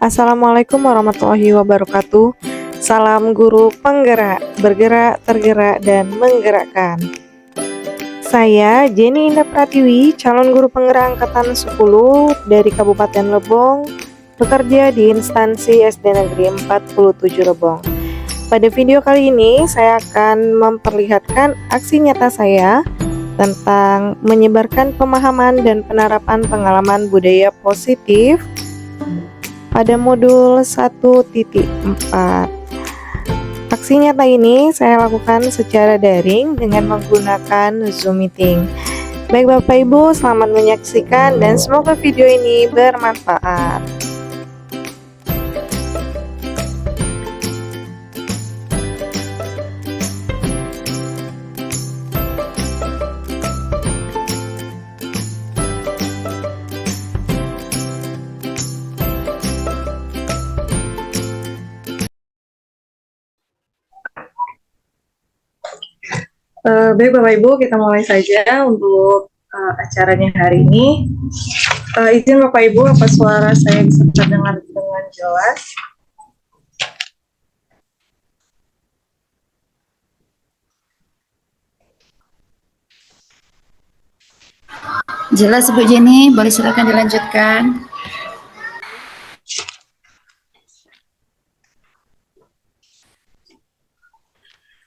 Assalamualaikum warahmatullahi wabarakatuh. Salam guru penggerak, bergerak, tergerak, dan menggerakkan. Saya Jenny Indah Pratiwi, calon guru penggerak angkatan 10 dari Kabupaten Lebong, bekerja di instansi SD Negeri 47 Lebong. Pada video kali ini, saya akan memperlihatkan aksi nyata saya tentang menyebarkan pemahaman dan penerapan pengalaman budaya positif pada modul 1.4. Aksi nyata ini saya lakukan secara daring dengan menggunakan Zoom Meeting. Baik Bapak Ibu, selamat menyaksikan dan semoga video ini bermanfaat. Baik Bapak Ibu, kita mulai saja untuk acaranya hari ini. Izin Bapak Ibu, apa suara saya bisa terdengar dengan jelas? Jelas Bu Jenny, boleh silakan dilanjutkan.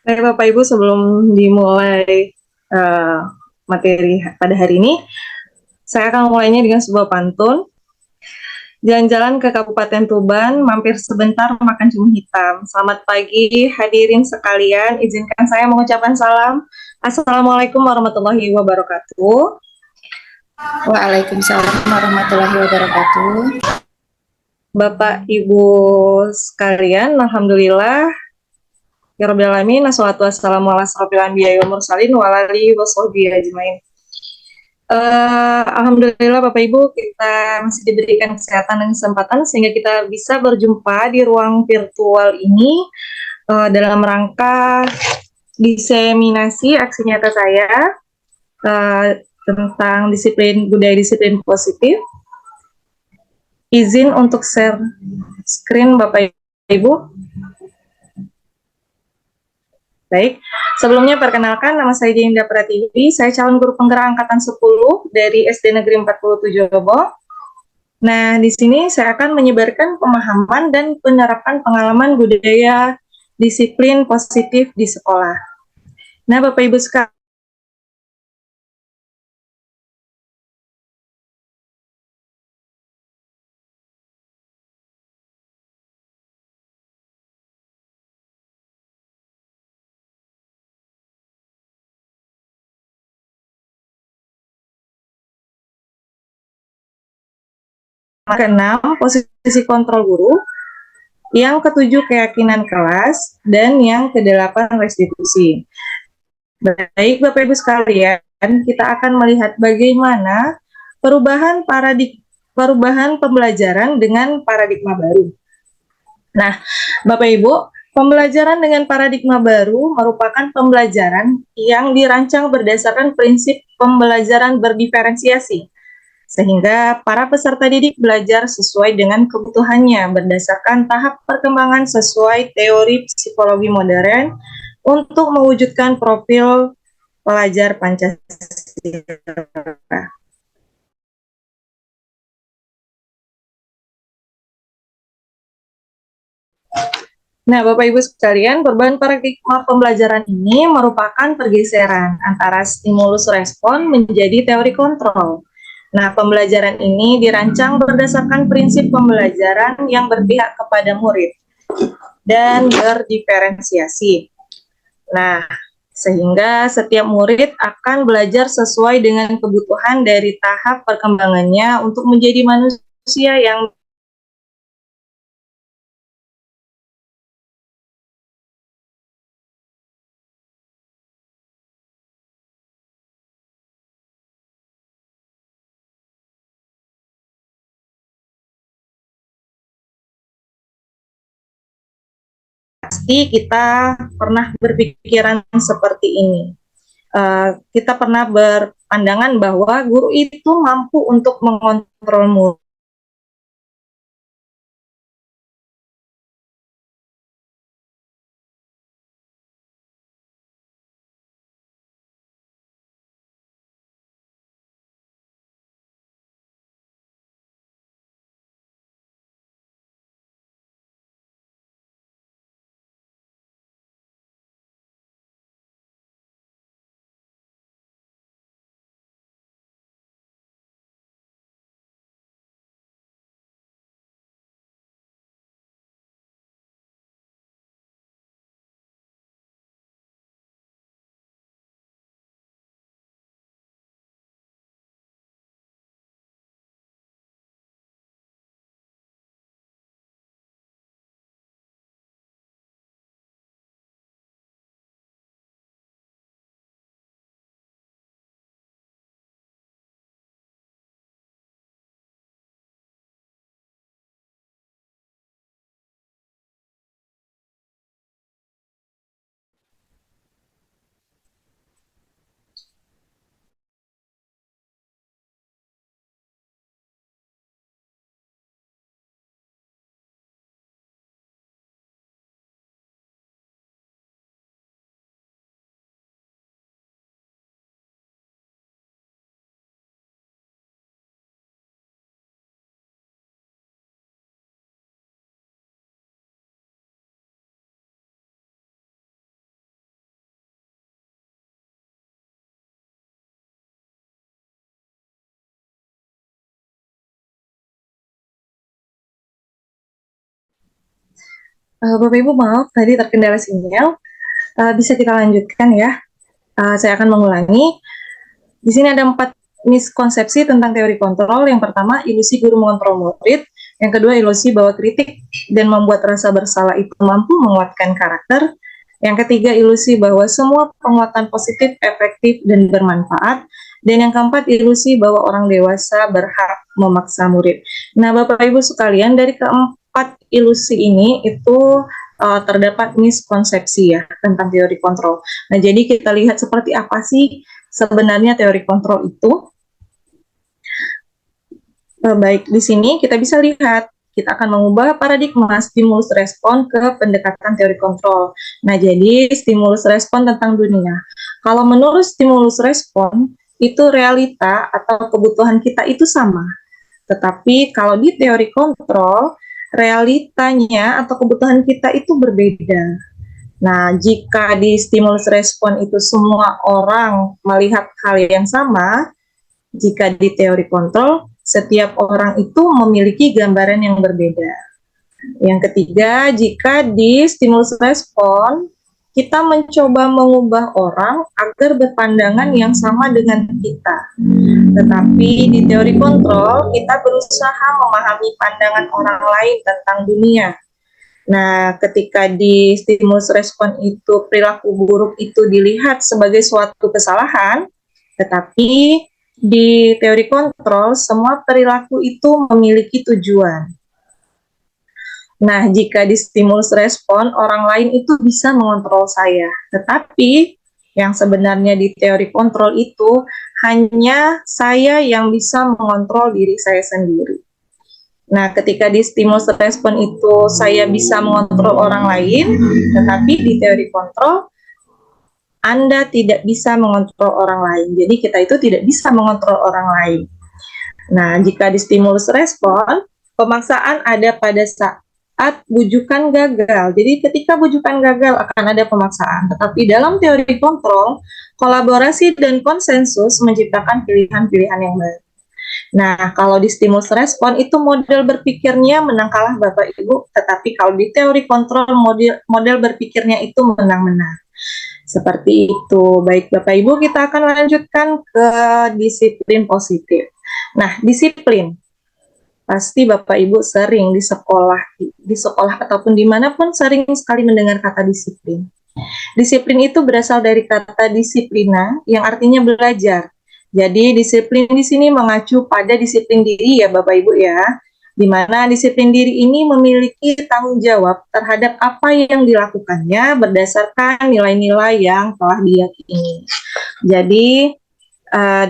Baik Bapak Ibu, sebelum dimulai materi pada hari ini, saya akan mulainya dengan sebuah pantun. Jalan-jalan ke Kabupaten Tuban, mampir sebentar makan cumi hitam. Selamat pagi hadirin sekalian, izinkan saya mengucapkan salam. Assalamualaikum warahmatullahi wabarakatuh. Waalaikumsalam warahmatullahi wabarakatuh. Bapak Ibu sekalian, alhamdulillah ya rabbil alamin, wassalatu wassalamu ala asrofil anbiya'i wal mursalin wa ala alihi washabbihi ajmain. Alhamdulillah Bapak Ibu, kita masih diberikan kesehatan dan kesempatan sehingga kita bisa berjumpa di ruang virtual ini dalam rangka diseminasi aksi nyata saya tentang budaya disiplin positif. Izin untuk share screen Bapak Ibu. Baik, sebelumnya perkenalkan, nama saya Jenny Pratiwi, saya calon guru penggerak angkatan 10 dari SD Negeri 47 Lebong. Nah, di sini saya akan menyebarkan pemahaman dan penerapan pengalaman budaya disiplin positif di sekolah. Nah, Bapak Ibu sekalian, keenam, posisi kontrol guru. Yang ketujuh, keyakinan kelas. Dan yang kedelapan, restitusi. Baik Bapak Ibu sekalian, kita akan melihat bagaimana perubahan pembelajaran dengan paradigma baru. Nah, Bapak Ibu, pembelajaran dengan paradigma baru merupakan pembelajaran yang dirancang berdasarkan prinsip pembelajaran berdiferensiasi, sehingga para peserta didik belajar sesuai dengan kebutuhannya berdasarkan tahap perkembangan sesuai teori psikologi modern untuk mewujudkan profil pelajar Pancasila. Nah, Bapak Ibu sekalian, perubahan paradigma pembelajaran ini merupakan pergeseran antara stimulus respon menjadi teori kontrol. Nah, pembelajaran ini dirancang berdasarkan prinsip pembelajaran yang berpihak kepada murid dan berdiferensiasi. Nah, sehingga setiap murid akan belajar sesuai dengan kebutuhan dari tahap perkembangannya untuk menjadi manusia yang pasti kita pernah berpikiran seperti ini. Kita pernah berpandangan bahwa guru itu mampu untuk mengontrol murid Bapak Ibu maaf tadi terkendala sinyal. Bisa kita lanjutkan ya. Saya akan mengulangi. Di sini ada 4 miskonsepsi tentang teori kontrol. Yang pertama, ilusi guru mengontrol murid. Yang kedua, ilusi bahwa kritik dan membuat rasa bersalah itu mampu menguatkan karakter. Yang ketiga, ilusi bahwa semua penguatan positif, efektif, dan bermanfaat. Dan yang keempat, ilusi bahwa orang dewasa berhak memaksa murid. Nah, Bapak Ibu sekalian, dari keempat ilusi ini itu terdapat miskonsepsi ya tentang teori kontrol. Nah, jadi kita lihat seperti apa sih sebenarnya teori kontrol itu. Baik, di sini kita bisa lihat kita akan mengubah paradigma stimulus respon ke pendekatan teori kontrol. Nah, jadi stimulus respon tentang dunia. Kalau menurut stimulus respon, itu realita atau kebutuhan kita itu sama. Tetapi kalau di teori kontrol, realitanya atau kebutuhan kita itu berbeda. Nah, jika di stimulus respon itu semua orang melihat hal yang sama, jika di teori kontrol, setiap orang itu memiliki gambaran yang berbeda. Yang ketiga, jika di stimulus respon, kita mencoba mengubah orang agar berpandangan yang sama dengan kita. Tetapi di teori kontrol, kita berusaha memahami pandangan orang lain tentang dunia. Nah, ketika di stimulus respon itu perilaku buruk itu dilihat sebagai suatu kesalahan, tetapi di teori kontrol semua perilaku itu memiliki tujuan. Nah, jika di stimulus respon orang lain itu bisa mengontrol saya, tetapi yang sebenarnya di teori kontrol itu hanya saya yang bisa mengontrol diri saya sendiri. Nah, ketika di stimulus respon itu saya bisa mengontrol orang lain, tetapi di teori kontrol Anda tidak bisa mengontrol orang lain. Jadi kita itu tidak bisa mengontrol orang lain. Nah, jika di stimulus respon, pemaksaan ada pada saat bujukan gagal. Jadi ketika bujukan gagal akan ada pemaksaan. Tetapi dalam teori kontrol, kolaborasi dan konsensus menciptakan pilihan-pilihan yang baik. Nah, kalau di stimulus respon itu model berpikirnya menang kalah Bapak Ibu, tetapi kalau di teori kontrol model berpikirnya itu menang-menang. Seperti itu. Baik Bapak Ibu, kita akan lanjutkan ke disiplin positif. Nah, disiplin. Pasti Bapak Ibu sering di sekolah ataupun dimanapun sering sekali mendengar kata disiplin. Disiplin itu berasal dari kata disiplina yang artinya belajar. Jadi disiplin di sini mengacu pada disiplin diri ya Bapak Ibu ya, di mana disiplin diri ini memiliki tanggung jawab terhadap apa yang dilakukannya berdasarkan nilai-nilai yang telah diyakini. Jadi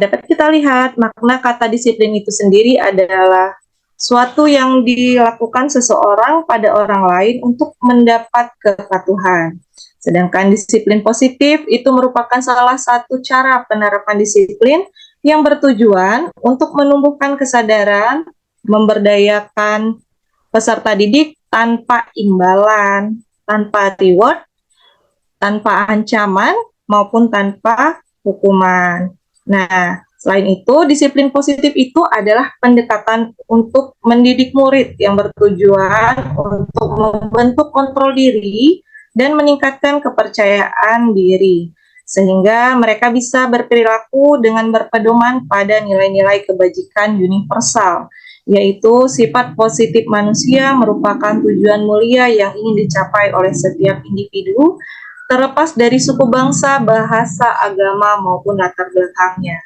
dapat kita lihat makna kata disiplin itu sendiri adalah suatu yang dilakukan seseorang pada orang lain untuk mendapat kepatuhan. Sedangkan disiplin positif itu merupakan salah satu cara penerapan disiplin yang bertujuan untuk menumbuhkan kesadaran, memberdayakan peserta didik tanpa imbalan, tanpa reward, tanpa ancaman, maupun tanpa hukuman. Nah, selain itu, disiplin positif itu adalah pendekatan untuk mendidik murid yang bertujuan untuk membentuk kontrol diri dan meningkatkan kepercayaan diri, sehingga mereka bisa berperilaku dengan berpedoman pada nilai-nilai kebajikan universal, yaitu sifat positif manusia merupakan tujuan mulia yang ingin dicapai oleh setiap individu, terlepas dari suku bangsa, bahasa, agama, maupun latar belakangnya.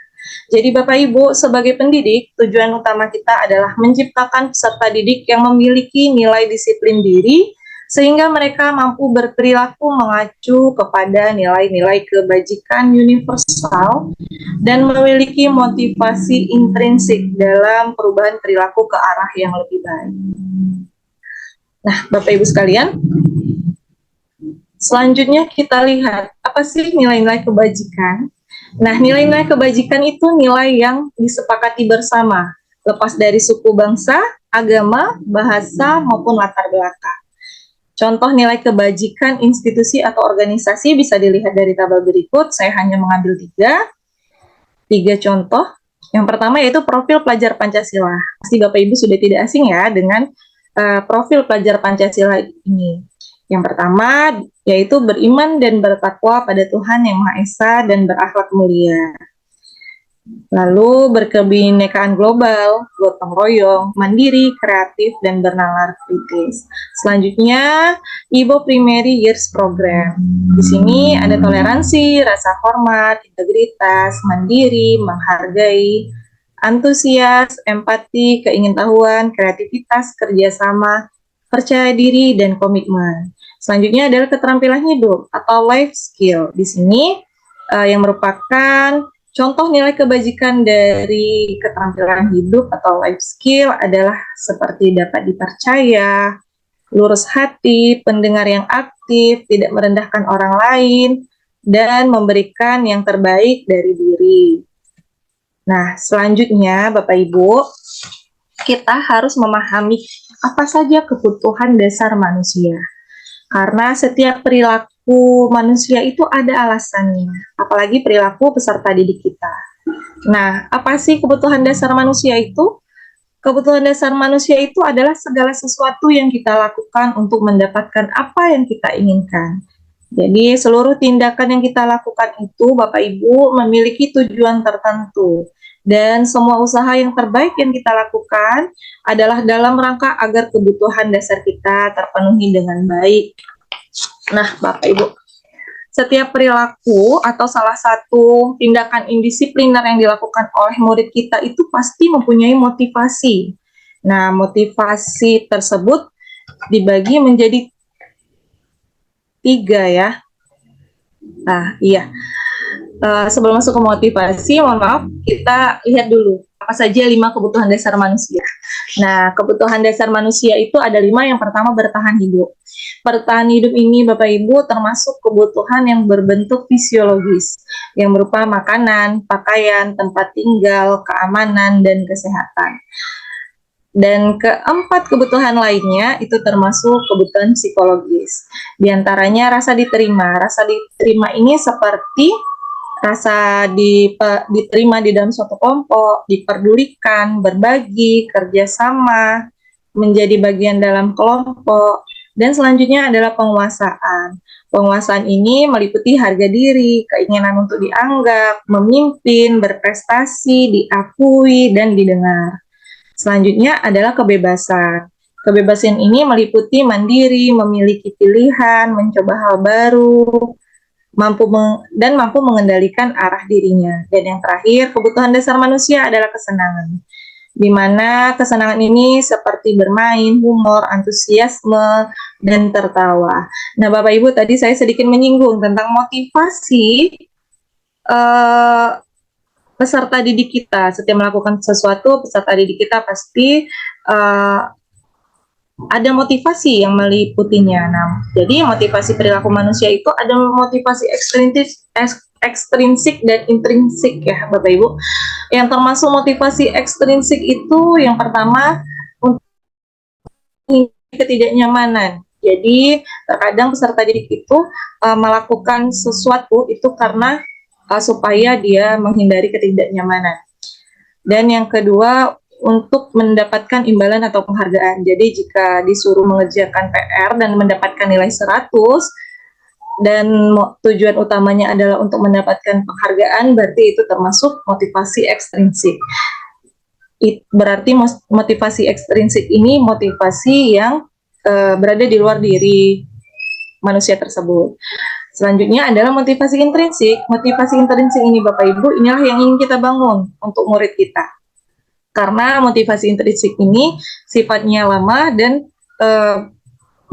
Jadi Bapak Ibu, sebagai pendidik, tujuan utama kita adalah menciptakan peserta didik yang memiliki nilai disiplin diri, sehingga mereka mampu berperilaku mengacu kepada nilai-nilai kebajikan universal dan memiliki motivasi intrinsik dalam perubahan perilaku ke arah yang lebih baik. Nah, Bapak Ibu sekalian, selanjutnya kita lihat apa sih nilai-nilai kebajikan. Nah, nilai-nilai kebajikan itu nilai yang disepakati bersama, lepas dari suku bangsa, agama, bahasa, maupun latar belakang. Contoh nilai kebajikan institusi atau organisasi bisa dilihat dari tabel berikut. Saya hanya mengambil tiga contoh. Yang pertama yaitu profil pelajar Pancasila. Pasti Bapak Ibu sudah tidak asing ya dengan profil pelajar Pancasila ini. Yang pertama yaitu beriman dan bertakwa pada Tuhan Yang Maha Esa dan berakhlak mulia. Lalu berkebinekaan global, gotong royong, mandiri, kreatif, dan bernalar kritis. Selanjutnya, Ibo Primary Years Program. Di sini ada toleransi, rasa hormat, integritas, mandiri, menghargai, antusias, empati, keingintahuan, kreativitas, kerjasama, percaya diri, dan komitmen. Selanjutnya adalah keterampilan hidup atau life skill. Di sini yang merupakan contoh nilai kebajikan dari keterampilan hidup atau life skill adalah seperti dapat dipercaya, lurus hati, pendengar yang aktif, tidak merendahkan orang lain, dan memberikan yang terbaik dari diri. Nah, selanjutnya Bapak Ibu, kita harus memahami apa saja kebutuhan dasar manusia. Karena setiap perilaku manusia itu ada alasannya, apalagi perilaku peserta didik kita. Nah, apa sih kebutuhan dasar manusia itu? Kebutuhan dasar manusia itu adalah segala sesuatu yang kita lakukan untuk mendapatkan apa yang kita inginkan. Jadi, seluruh tindakan yang kita lakukan itu, Bapak Ibu, memiliki tujuan tertentu. Dan semua usaha yang terbaik yang kita lakukan adalah dalam rangka agar kebutuhan dasar kita terpenuhi dengan baik. Nah, Bapak Ibu, setiap perilaku atau salah satu tindakan indisipliner yang dilakukan oleh murid kita itu pasti mempunyai motivasi. Nah, motivasi tersebut dibagi menjadi 3 ya. Nah, iya. Sebelum masuk ke motivasi, mohon maaf, kita lihat dulu apa saja 5 kebutuhan dasar manusia. Nah, kebutuhan dasar manusia itu ada 5. Yang pertama, bertahan hidup. Bertahan hidup ini, Bapak Ibu, termasuk kebutuhan yang berbentuk fisiologis, yang berupa makanan, pakaian, tempat tinggal, keamanan, dan kesehatan. Dan keempat kebutuhan lainnya itu termasuk kebutuhan psikologis. Di antaranya rasa diterima. Rasa diterima ini seperti rasa diterima di dalam suatu kelompok, diperdulikan, berbagi, kerjasama, menjadi bagian dalam kelompok, dan selanjutnya adalah penguasaan. Penguasaan ini meliputi harga diri, keinginan untuk dianggap, memimpin, berprestasi, diakui, dan didengar. Selanjutnya adalah kebebasan. Kebebasan ini meliputi mandiri, memiliki pilihan, mencoba hal baru, mampu mengendalikan arah dirinya. Dan yang terakhir, kebutuhan dasar manusia adalah kesenangan, di mana kesenangan ini seperti bermain, humor, antusiasme, dan tertawa. Nah, Bapak Ibu, tadi saya sedikit menyinggung tentang motivasi peserta didik kita. Setiap melakukan sesuatu, peserta didik kita pasti ada motivasi yang meliputinya. Nah, jadi motivasi perilaku manusia itu ada motivasi ekstrinsik dan intrinsik ya, Bapak Ibu. Yang termasuk motivasi ekstrinsik itu yang pertama untuk ketidaknyamanan. Jadi terkadang peserta didik itu melakukan sesuatu itu karena supaya dia menghindari ketidaknyamanan. Dan yang kedua, untuk mendapatkan imbalan atau penghargaan. Jadi jika disuruh mengerjakan PR dan mendapatkan nilai 100 dan tujuan utamanya adalah untuk mendapatkan penghargaan, berarti itu termasuk motivasi ekstrinsik. Berarti motivasi ekstrinsik ini motivasi yang berada di luar diri manusia tersebut. Selanjutnya adalah motivasi intrinsik. Motivasi intrinsik ini, Bapak Ibu, inilah yang ingin kita bangun untuk murid kita. Karena motivasi intrinsik ini sifatnya lama dan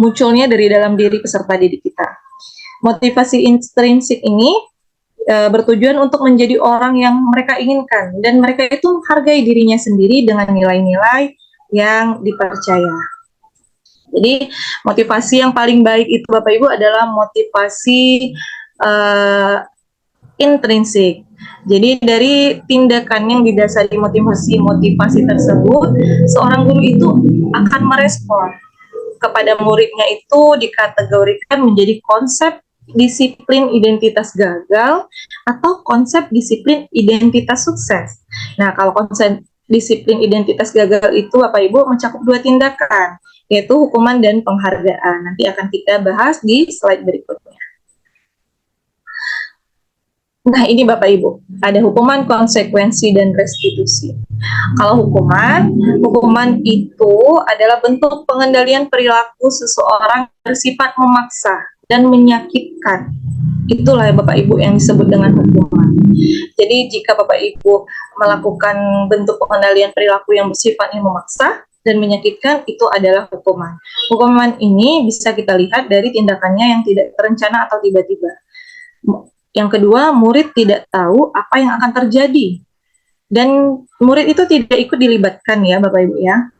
munculnya dari dalam diri peserta didik kita. Motivasi intrinsik ini bertujuan untuk menjadi orang yang mereka inginkan, dan mereka itu menghargai dirinya sendiri dengan nilai-nilai yang dipercaya. Jadi motivasi yang paling baik itu, Bapak Ibu, adalah motivasi intrinsik. Jadi dari tindakan yang didasari motivasi tersebut, seorang guru itu akan merespon kepada muridnya itu dikategorikan menjadi konsep disiplin identitas gagal atau konsep disiplin identitas sukses. Nah, kalau konsep disiplin identitas gagal itu, Bapak Ibu, mencakup 2 tindakan. yaitu hukuman dan penghargaan. Nanti akan kita bahas di slide berikutnya. Nah, ini Bapak Ibu, ada hukuman, konsekuensi, dan restitusi. Kalau hukuman itu adalah bentuk pengendalian perilaku seseorang bersifat memaksa dan menyakitkan. Itulah Bapak Ibu yang disebut dengan hukuman. Jadi jika Bapak Ibu melakukan bentuk pengendalian perilaku yang bersifatnya memaksa dan menyakitkan, itu adalah hukuman. Hukuman ini bisa kita lihat dari tindakannya yang tidak terencana atau tiba-tiba. Yang kedua, murid tidak tahu apa yang akan terjadi. Dan murid itu tidak ikut dilibatkan ya Bapak Ibu ya.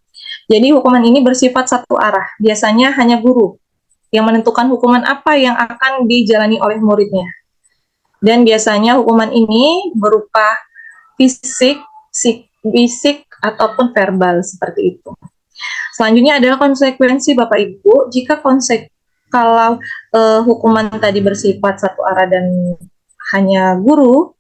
Jadi hukuman ini bersifat satu arah. Biasanya hanya guru yang menentukan hukuman apa yang akan dijalani oleh muridnya. Dan biasanya hukuman ini berupa fisik ataupun verbal seperti itu. Selanjutnya adalah konsekuensi Bapak Ibu. Jika kalau hukuman tadi bersifat satu arah dan hanya guru,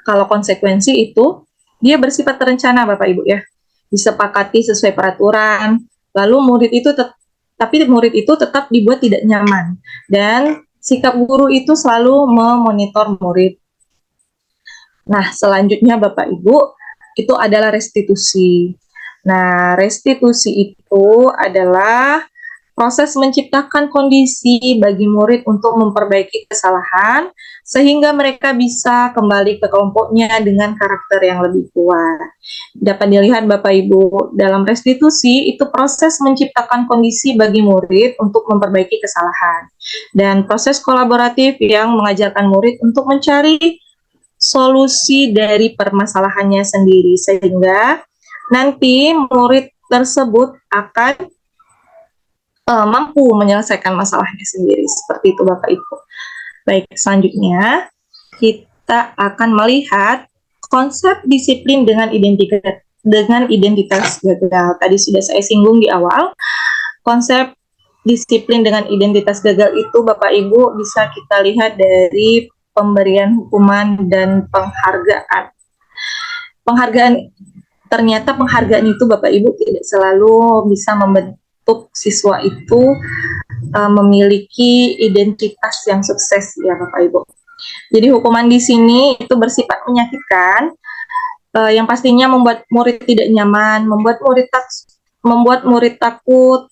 kalau konsekuensi itu dia bersifat terencana Bapak Ibu ya, disepakati sesuai peraturan, lalu murid itu tetap dibuat tidak nyaman, dan sikap guru itu selalu memonitor murid. Nah, selanjutnya Bapak Ibu, itu adalah restitusi. Nah, restitusi itu adalah proses menciptakan kondisi bagi murid untuk memperbaiki kesalahan sehingga mereka bisa kembali ke kelompoknya dengan karakter yang lebih kuat. Dapat dilihat Bapak Ibu, dalam restitusi itu proses menciptakan kondisi bagi murid untuk memperbaiki kesalahan dan proses kolaboratif yang mengajarkan murid untuk mencari solusi dari permasalahannya sendiri sehingga nanti murid tersebut akan mampu menyelesaikan masalahnya sendiri. Seperti itu Bapak Ibu. Baik, selanjutnya kita akan melihat konsep disiplin dengan identitas gagal. Tadi sudah saya singgung di awal. Konsep disiplin dengan identitas gagal itu Bapak Ibu bisa kita lihat dari pemberian hukuman dan penghargaan. Ternyata penghargaan itu Bapak Ibu tidak selalu bisa membentuk siswa itu memiliki identitas yang sukses ya Bapak Ibu. Jadi hukuman di sini itu bersifat menyakitkan, yang pastinya membuat murid tidak nyaman, membuat murid takut,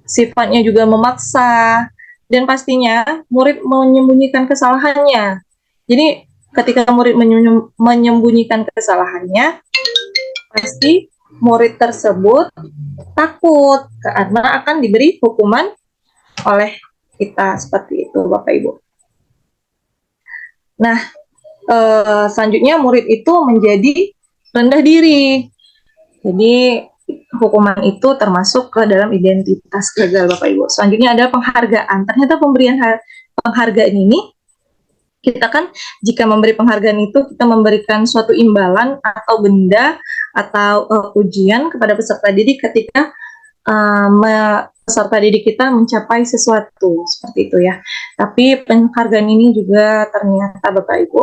sifatnya juga memaksa, dan pastinya murid menyembunyikan kesalahannya. Jadi ketika murid menyembunyikan kesalahannya, pasti murid tersebut takut karena akan diberi hukuman oleh kita, seperti itu Bapak Ibu. Nah, selanjutnya murid itu menjadi rendah diri. Jadi hukuman itu termasuk ke dalam identitas gagal Bapak Ibu. Selanjutnya ada penghargaan. Ternyata pemberian penghargaan ini, kita kan jika memberi penghargaan itu kita memberikan suatu imbalan atau benda atau ujian kepada peserta didik ketika peserta didik kita mencapai sesuatu, seperti itu ya. Tapi penghargaan ini juga ternyata Bapak Ibu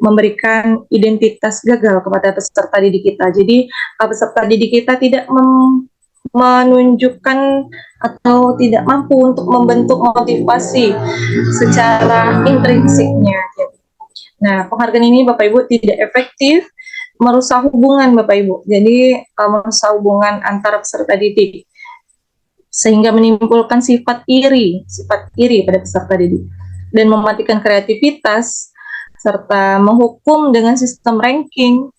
memberikan identitas gagal kepada peserta didik kita. Jadi peserta didik kita tidak menunjukkan atau tidak mampu untuk membentuk motivasi secara intrinsiknya. Nah, penghargaan ini Bapak Ibu tidak efektif, merusak hubungan Bapak Ibu. Jadi merusak hubungan antara peserta didik sehingga menimbulkan sifat iri pada peserta didik dan mematikan kreativitas serta menghukum dengan sistem ranking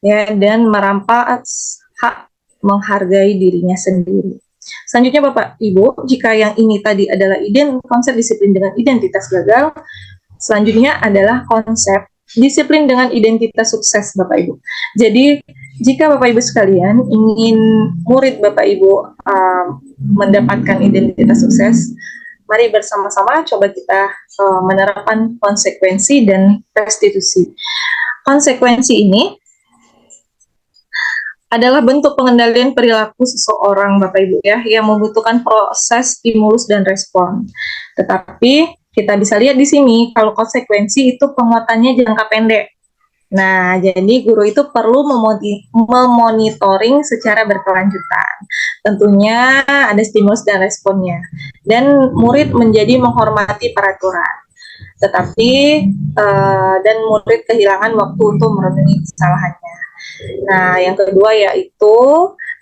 ya, dan merampas hak menghargai dirinya sendiri. Selanjutnya Bapak Ibu, jika yang ini tadi adalah konsep disiplin dengan identitas gagal, selanjutnya adalah konsep disiplin dengan identitas sukses Bapak Ibu. Jadi jika Bapak Ibu sekalian ingin murid Bapak Ibu mendapatkan identitas sukses, mari bersama-sama coba kita menerapkan konsekuensi dan restitusi. Konsekuensi ini adalah bentuk pengendalian perilaku seseorang Bapak Ibu ya, yang membutuhkan proses stimulus dan respon. Tetapi kita bisa lihat di sini kalau konsekuensi itu penguatannya jangka pendek. Nah, jadi guru itu perlu memonitoring secara berkelanjutan. Tentunya ada stimulus dan responnya. Dan murid menjadi menghormati peraturan. Tetapi dan murid kehilangan waktu untuk merenungi kesalahannya. Nah, yang kedua yaitu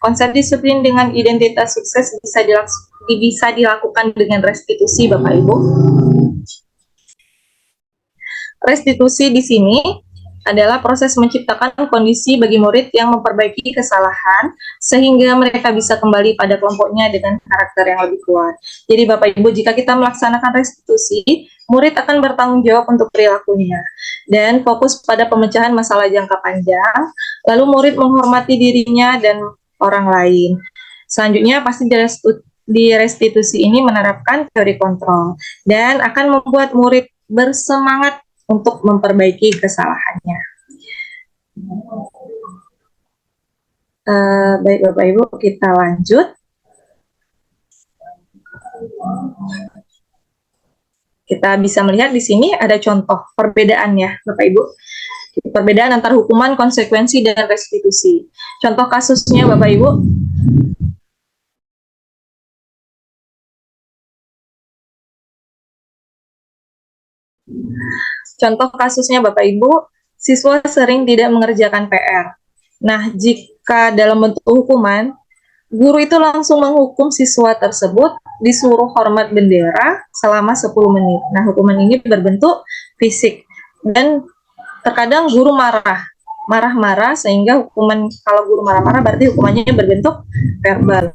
konsep disiplin dengan identitas sukses bisa dilakukan dengan restitusi, Bapak Ibu. Restitusi di sini adalah proses menciptakan kondisi bagi murid yang memperbaiki kesalahan sehingga mereka bisa kembali pada kelompoknya dengan karakter yang lebih kuat. Jadi Bapak Ibu, jika kita melaksanakan restitusi, murid akan bertanggung jawab untuk perilakunya dan fokus pada pemecahan masalah jangka panjang, lalu murid menghormati dirinya dan orang lain. Selanjutnya pasti di restitusi ini menerapkan teori kontrol dan akan membuat murid bersemangat untuk memperbaiki kesalahannya. Baik Bapak Ibu, kita lanjut. Kita bisa melihat di sini ada contoh perbedaannya, Bapak Ibu. Perbedaan antara hukuman, konsekuensi, dan restitusi. Contoh kasusnya, Bapak Ibu. Contoh kasusnya Bapak Ibu, siswa sering tidak mengerjakan PR. Nah, jika dalam bentuk hukuman, guru itu langsung menghukum siswa tersebut disuruh hormat bendera selama 10 menit. Nah, hukuman ini berbentuk fisik dan terkadang guru marah-marah sehingga hukuman, kalau guru marah-marah berarti hukumannya berbentuk verbal.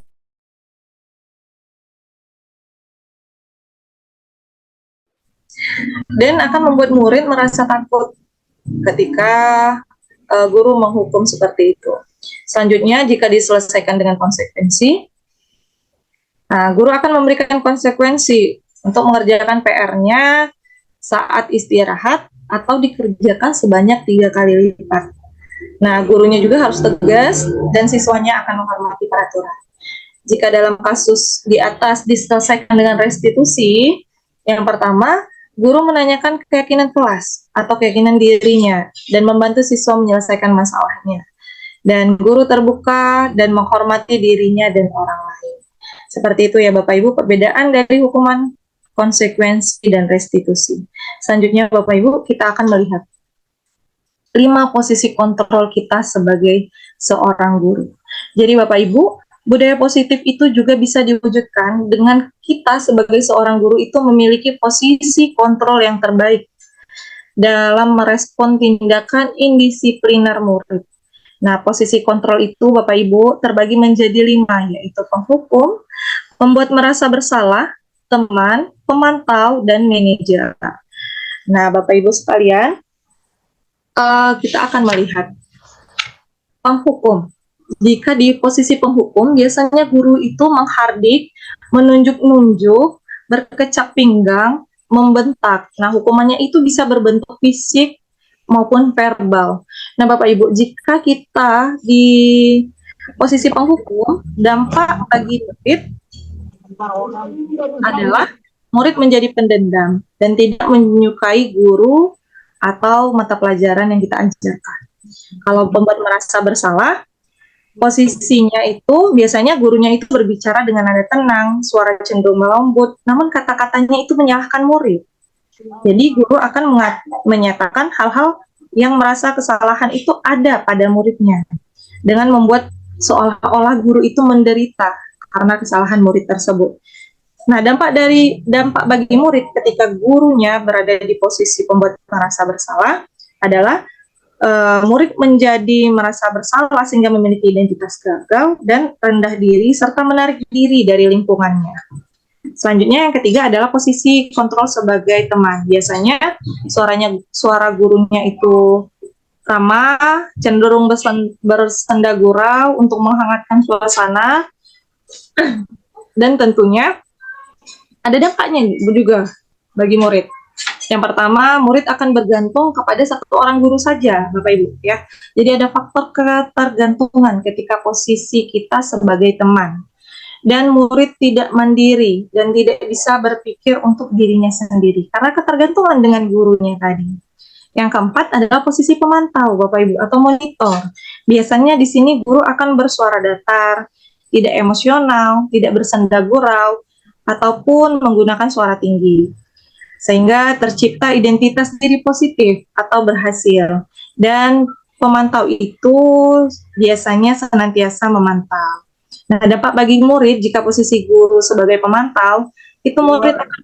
Dan akan membuat murid merasa takut ketika guru menghukum seperti itu. Selanjutnya, jika diselesaikan dengan konsekuensi, guru akan memberikan konsekuensi untuk mengerjakan PR-nya saat istirahat atau dikerjakan sebanyak 3 kali lipat. Nah, gurunya juga harus tegas dan siswanya akan menghormati peraturan. Jika dalam kasus di atas diselesaikan dengan restitusi, yang pertama, guru menanyakan keyakinan kelas atau keyakinan dirinya dan membantu siswa menyelesaikan masalahnya. Dan guru terbuka dan menghormati dirinya dan orang lain. Seperti itu ya Bapak Ibu, perbedaan dari hukuman, konsekuensi, dan restitusi. Selanjutnya Bapak Ibu, kita akan melihat 5 posisi kontrol kita sebagai seorang guru. Jadi Bapak Ibu, budaya positif itu juga bisa diwujudkan dengan kita sebagai seorang guru itu memiliki posisi kontrol yang terbaik dalam merespon tindakan indisipliner murid. Nah, posisi kontrol itu Bapak Ibu terbagi menjadi 5, yaitu penghukum, pembuat merasa bersalah, teman, pemantau, dan manajer. Nah, Bapak Ibu sekalian, kita akan melihat penghukum. Jika di posisi penghukum, biasanya guru itu menghardik, menunjuk-nunjuk, berkecak pinggang, membentak. Nah, hukumannya itu bisa berbentuk fisik maupun verbal. Nah, Bapak Ibu, jika kita di posisi penghukum, dampak bagi murid adalah murid menjadi pendendam dan tidak menyukai guru atau mata pelajaran yang kita ajarkan. Kalau pembuat merasa bersalah, posisinya itu biasanya gurunya itu berbicara dengan nada tenang, suara cenderung melembut, namun kata-katanya itu menyalahkan murid. Jadi guru akan menyatakan hal-hal yang merasa kesalahan itu ada pada muridnya, dengan membuat seolah-olah guru itu menderita karena kesalahan murid tersebut. Nah, dampak bagi murid ketika gurunya berada di posisi pembuat merasa bersalah adalah murid menjadi merasa bersalah sehingga memiliki identitas gagal dan rendah diri serta menarik diri dari lingkungannya. Selanjutnya yang ketiga adalah posisi kontrol sebagai teman. Biasanya suara gurunya itu ramah, cenderung bersenda gurau untuk menghangatkan suasana, dan tentunya ada dampaknya juga bagi murid. Yang pertama, murid akan bergantung kepada satu orang guru saja, Bapak Ibu ya. Jadi ada faktor ketergantungan ketika posisi kita sebagai teman. Dan murid tidak mandiri dan tidak bisa berpikir untuk dirinya sendiri karena ketergantungan dengan gurunya tadi. Yang keempat adalah posisi pemantau, Bapak Ibu, atau monitor. Biasanya di sini guru akan bersuara datar, tidak emosional, tidak bersenda gurau, ataupun menggunakan suara tinggi. Sehingga tercipta identitas diri positif atau berhasil. Dan pemantau itu biasanya senantiasa memantau. Nah, dampak bagi murid jika posisi guru sebagai pemantau, itu murid akan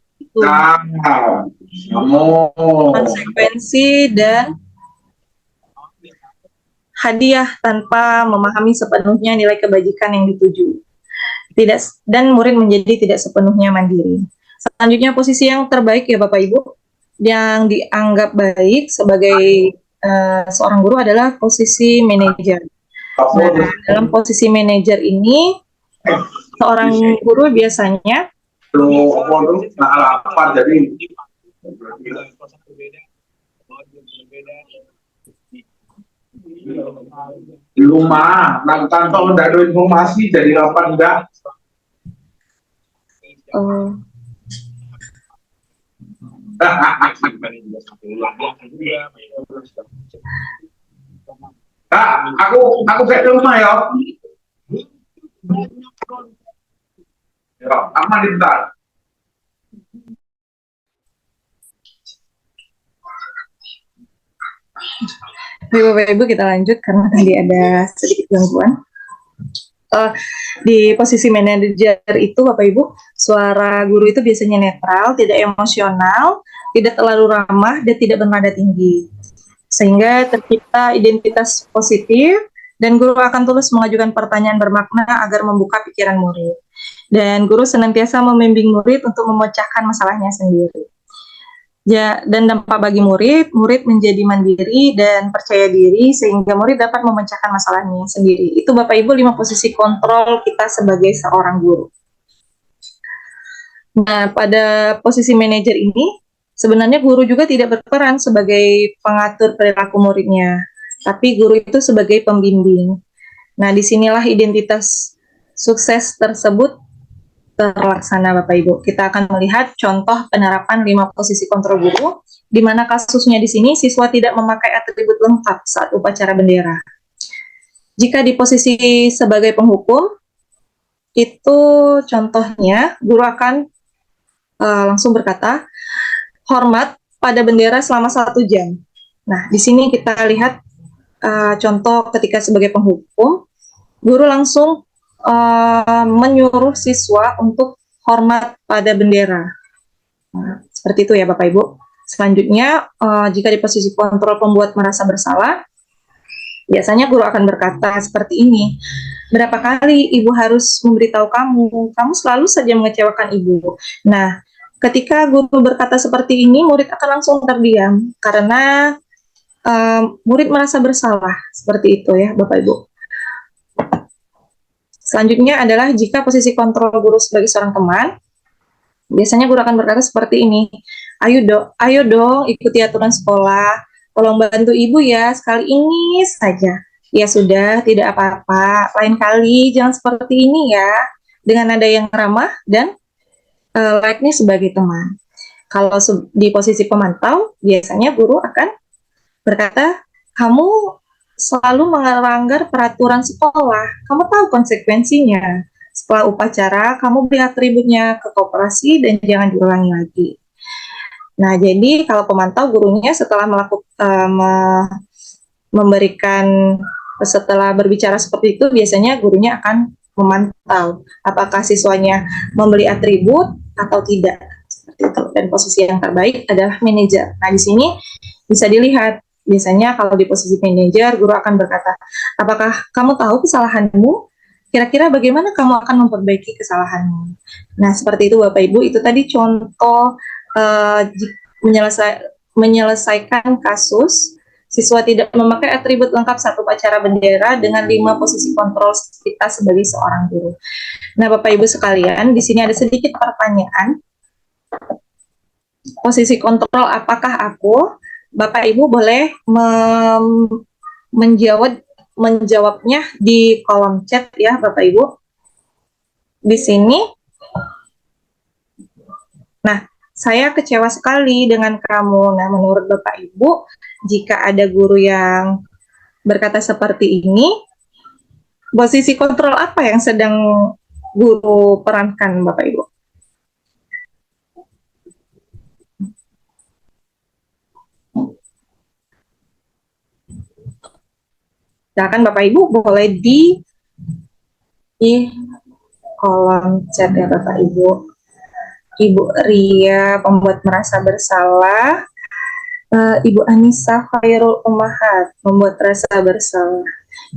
konsekuensi dan hadiah tanpa memahami sepenuhnya nilai kebajikan yang dituju. Dan murid menjadi tidak sepenuhnya mandiri. Selanjutnya posisi yang terbaik ya Bapak Ibu, yang dianggap baik sebagai seorang guru adalah posisi manajer. Nah, dalam posisi manajer ini, seorang guru biasanya di rumah, nah tanpa nggak ada informasi jadi apa enggak? Aku kayak di rumah ya. Ya, aman bentar. Bapak Ibu kita lanjut karena tadi ada sedikit gangguan. Di posisi manajer itu Bapak Ibu, suara guru itu biasanya netral, tidak emosional, tidak terlalu ramah, dan tidak bernada tinggi. Sehingga tercipta identitas positif dan guru akan tulus mengajukan pertanyaan bermakna agar membuka pikiran murid. Dan guru senantiasa membimbing murid untuk memecahkan masalahnya sendiri. Ya, dan dampak bagi murid menjadi mandiri dan percaya diri sehingga murid dapat memecahkan masalahnya sendiri. Itu Bapak Ibu 5 posisi kontrol kita sebagai seorang guru. Nah, pada posisi manajer ini, sebenarnya guru juga tidak berperan sebagai pengatur perilaku muridnya, tapi guru itu sebagai pembimbing. Nah, disinilah identitas sukses tersebut terlaksana Bapak Ibu. Kita akan melihat contoh penerapan 5 posisi kontrol guru, di mana kasusnya di sini siswa tidak memakai atribut lengkap saat upacara bendera. Jika di posisi sebagai penghukum, itu contohnya guru akan langsung berkata, hormat pada bendera selama 1 jam. Nah, di sini kita lihat contoh ketika sebagai penghukum, guru langsung menyuruh siswa untuk hormat pada bendera. Nah, seperti itu ya Bapak Ibu. Selanjutnya, jika di posisi kontrol pembuat merasa bersalah, biasanya guru akan berkata seperti ini, berapa kali ibu harus memberitahu kamu selalu saja mengecewakan ibu. Nah, ketika guru berkata seperti ini, murid akan langsung terdiam, karena murid merasa bersalah, seperti itu ya Bapak Ibu. Selanjutnya adalah jika posisi kontrol guru sebagai seorang teman, biasanya guru akan berkata seperti ini, ayo dong ikuti aturan sekolah, tolong bantu ibu ya, sekali ini saja. Ya sudah, tidak apa-apa, lain kali jangan seperti ini ya, dengan nada yang ramah dan layaknya sebagai teman. Kalau di posisi pemantau, biasanya guru akan berkata, kamu selalu melanggar peraturan sekolah, kamu tahu konsekuensinya. Setelah upacara, kamu beri atributnya ke koperasi dan jangan diulangi lagi. Nah, jadi kalau pemantau gurunya setelah setelah berbicara seperti itu, biasanya gurunya akan memantau apakah siswanya membeli atribut atau tidak. Seperti itu. Dan posisi yang terbaik adalah manajer. Nah, di sini bisa dilihat. Biasanya kalau di posisi manajer, guru akan berkata, apakah kamu tahu kesalahanmu? Kira-kira bagaimana kamu akan memperbaiki kesalahanmu? Nah, seperti itu Bapak Ibu, itu tadi contoh menyelesaikan kasus siswa tidak memakai atribut lengkap saat upacara bendera dengan 5 posisi kontrol kita sebagai seorang guru. Nah, Bapak Ibu sekalian, di sini ada sedikit pertanyaan. Posisi kontrol apakah aku? Bapak Ibu boleh menjawabnya di kolom chat ya Bapak Ibu. Di sini. Nah, saya kecewa sekali dengan kamu. Nah, menurut Bapak Ibu, jika ada guru yang berkata seperti ini, posisi kontrol apa yang sedang guru perankan, Bapak Ibu? Silakan Bapak Ibu boleh di kolom chat ya Bapak Ibu. Ibu Ria pembuat merasa bersalah, Ibu Anissa Khairul Ummahat membuat rasa bersalah.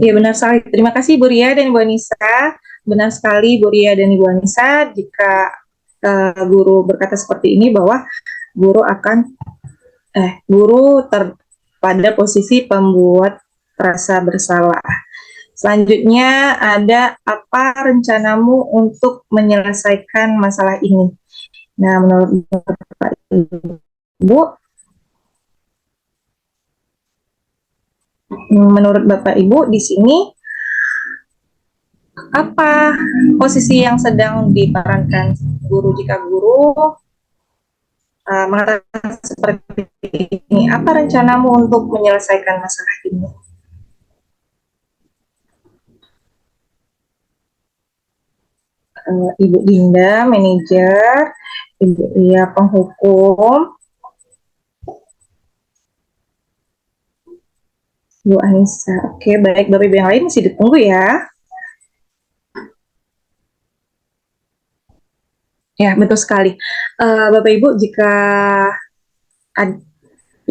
Iya benar sekali. Terima kasih Ibu Ria dan Ibu Anissa. Benar sekali Ibu Ria dan Ibu Anissa jika guru berkata seperti ini bahwa guru akan pada posisi pembuat rasa bersalah. Selanjutnya ada apa rencanamu untuk menyelesaikan masalah ini? Nah, menurut Bapak Ibu, di sini apa posisi yang sedang diperankan guru jika guru mengatakan seperti ini? Apa rencanamu untuk menyelesaikan masalah ini? Ibu Dinda, manajer, Ibu Ria, penghukum, Bu Anissa. Oke, baik Bapak Ibu yang lain masih ditunggu ya. Ya, betul sekali. Bapak Ibu, jika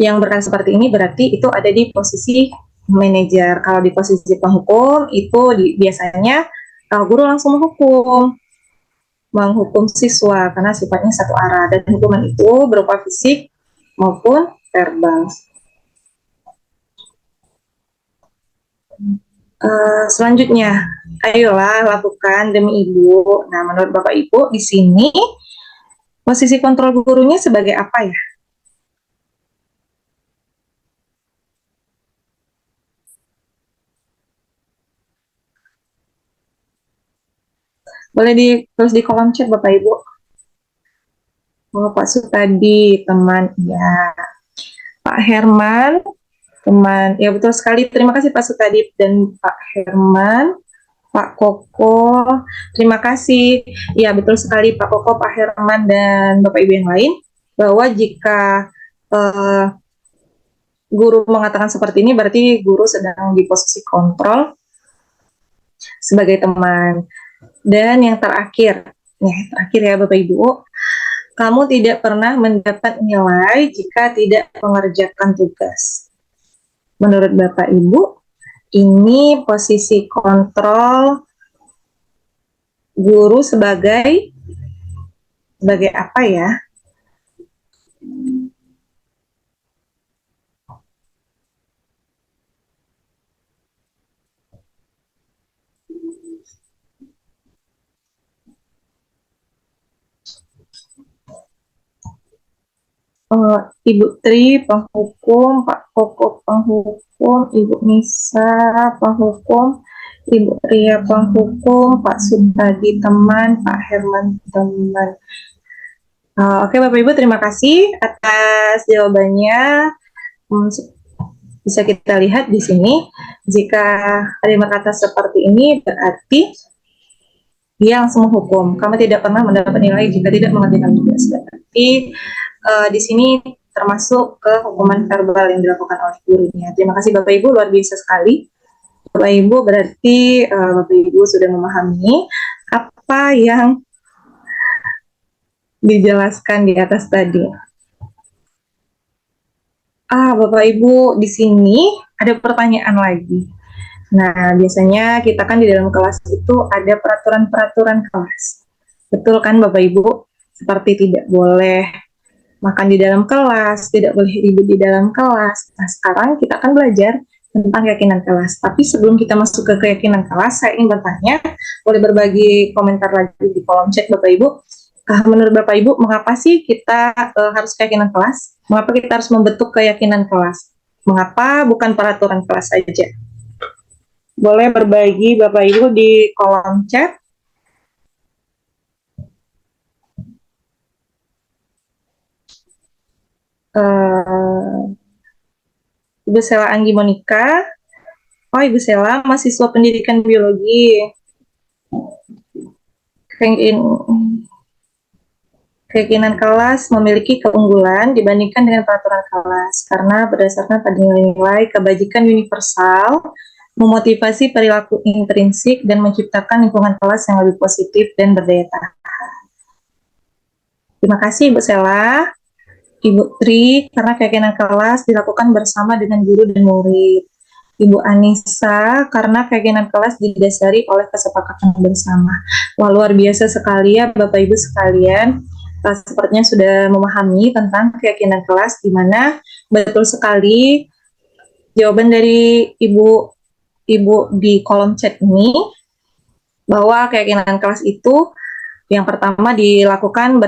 yang berkata seperti ini berarti itu ada di posisi manajer. Kalau di posisi penghukum itu biasanya guru langsung menghukum siswa karena sifatnya satu arah dan hukuman itu berupa fisik maupun verbal. Selanjutnya, ayolah lakukan demi ibu. Nah, menurut Bapak Ibu di sini posisi kontrol gurunya sebagai apa ya? Boleh ditulis di kolom chat Bapak Ibu. Oh, Pak Sutadi, teman, ya. Pak Herman, teman, ya betul sekali. Terima kasih Pak Sutadi dan Pak Herman. Pak Koko, terima kasih. Ya, betul sekali Pak Koko, Pak Herman, dan Bapak Ibu yang lain, bahwa jika guru mengatakan seperti ini, berarti guru sedang di posisi kontrol sebagai teman. Dan yang terakhir ya Bapak Ibu, kamu tidak pernah mendapat nilai jika tidak mengerjakan tugas. Menurut Bapak Ibu, ini posisi kontrol guru sebagai apa ya? Ibu Tri penghukum, Pak Koko penghukum, Ibu Nisa penghukum, Ibu Ria penghukum, Pak Sutadi teman, Pak Herman teman. Oke Bapak Ibu, terima kasih atas jawabannya. Bisa kita lihat di sini, jika ada yang berkata seperti ini berarti dia langsung menghukum. Kamu tidak pernah mendapat nilai jika tidak mengerjakan tugas. Berarti di sini termasuk ke hukuman verbal yang dilakukan oleh gurunya. Terima kasih Bapak Ibu, luar biasa sekali. Bapak Ibu berarti Bapak Ibu sudah memahami apa yang dijelaskan di atas tadi. Bapak Ibu, di sini ada pertanyaan lagi. Nah, biasanya kita kan di dalam kelas itu ada peraturan-peraturan kelas. Betul kan Bapak Ibu? Seperti tidak boleh makan di dalam kelas, tidak boleh ribut di dalam kelas. Nah, sekarang kita akan belajar tentang keyakinan kelas. Tapi sebelum kita masuk ke keyakinan kelas, saya ingin bertanya, boleh berbagi komentar lagi di kolom chat Bapak Ibu. Menurut Bapak Ibu, mengapa sih kita harus keyakinan kelas? Mengapa kita harus membentuk keyakinan kelas? Mengapa bukan peraturan kelas saja? Boleh berbagi Bapak Ibu di kolom chat. eh, Ibu Sela Anggi Monika. Oh, Ibu Sela, mahasiswa pendidikan biologi. Keyakinan kelas memiliki keunggulan dibandingkan dengan peraturan kelas karena berdasarkan pada nilai-nilai kebajikan universal, memotivasi perilaku intrinsik, dan menciptakan lingkungan kelas yang lebih positif dan berdaya tahan. Terima kasih Ibu Sela. Ibu Tri, karena keyakinan kelas dilakukan bersama dengan guru dan murid. Ibu Anissa, karena keyakinan kelas didasari oleh kesepakatan bersama. Wah, luar biasa sekali ya Bapak Ibu sekalian. Sepertinya sudah memahami tentang keyakinan kelas, di mana betul sekali jawaban dari Ibu di kolom chat ini, bahwa keyakinan kelas itu yang pertama dilakukan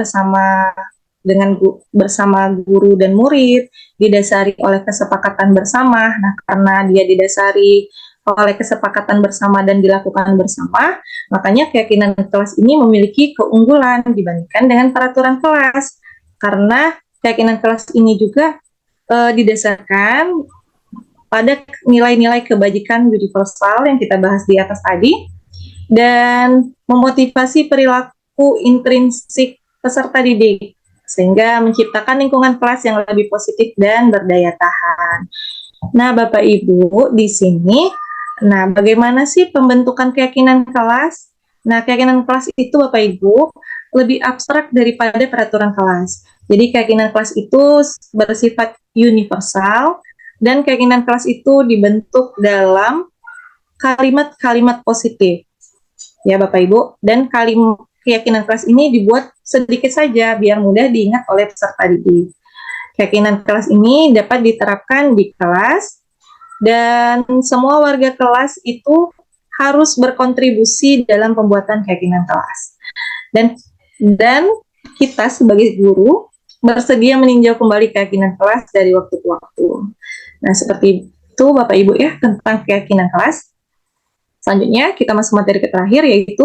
bersama guru dan murid, didasari oleh kesepakatan bersama. Nah, karena dia didasari oleh kesepakatan bersama dan dilakukan bersama, makanya keyakinan kelas ini memiliki keunggulan dibandingkan dengan peraturan kelas. Karena keyakinan kelas ini juga didasarkan pada nilai-nilai kebajikan universal yang kita bahas di atas tadi, dan memotivasi perilaku intrinsik peserta didik, sehingga menciptakan lingkungan kelas yang lebih positif dan berdaya tahan. Nah, Bapak Ibu, di sini, bagaimana sih pembentukan keyakinan kelas? Nah, keyakinan kelas itu, Bapak Ibu, lebih abstrak daripada peraturan kelas. Jadi, keyakinan kelas itu bersifat universal, dan keyakinan kelas itu dibentuk dalam kalimat-kalimat positif. Ya, Bapak Ibu, dan keyakinan kelas ini dibuat sedikit saja biar mudah diingat oleh peserta didik. Keyakinan kelas ini dapat diterapkan di kelas, dan semua warga kelas itu harus berkontribusi dalam pembuatan keyakinan kelas. Dan kita sebagai guru bersedia meninjau kembali keyakinan kelas dari waktu ke waktu. Nah, seperti itu Bapak Ibu ya tentang keyakinan kelas. Selanjutnya kita masuk materi terakhir, yaitu